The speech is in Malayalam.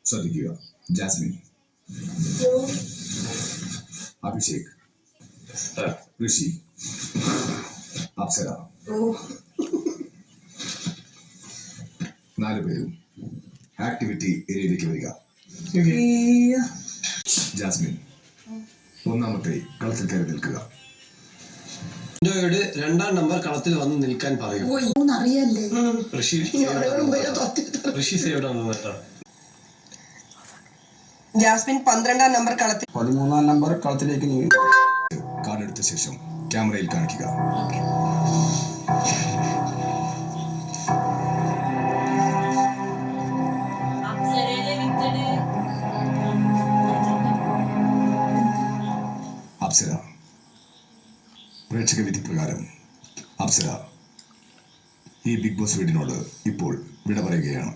ശ്രദ്ധിക്കുക. ജാസ്മിൻ, അഭിഷേക്, ഋഷി, അപ്സര, 4 പേരും ആക്ടിവിറ്റി ഏരിയയിലേക്ക് വരിക. ജാസ്മിൻ, ഒന്നാമത്തെ കളത്തിൽ കയറി നിൽക്കുക. രണ്ടാം നമ്പർ കളത്തിൽ വന്ന് നിൽക്കാൻ പറയൂ. ജാസ്മിൻ 12-ാം നമ്പർ കളത്തിൽ 13-ാം നമ്പർ കളത്തിലേക്ക് നീങ്ങി. കാർഡ് എടുത്ത ശേഷം ക്യാമറയിൽ കാണിക്കുക. അപ്സര, പ്രേക്ഷക വിധി പ്രകാരം അപ്സര ഈ ബിഗ് ബോസ് വീടിനോട് ഇപ്പോൾ വിട പറയുകയാണ്.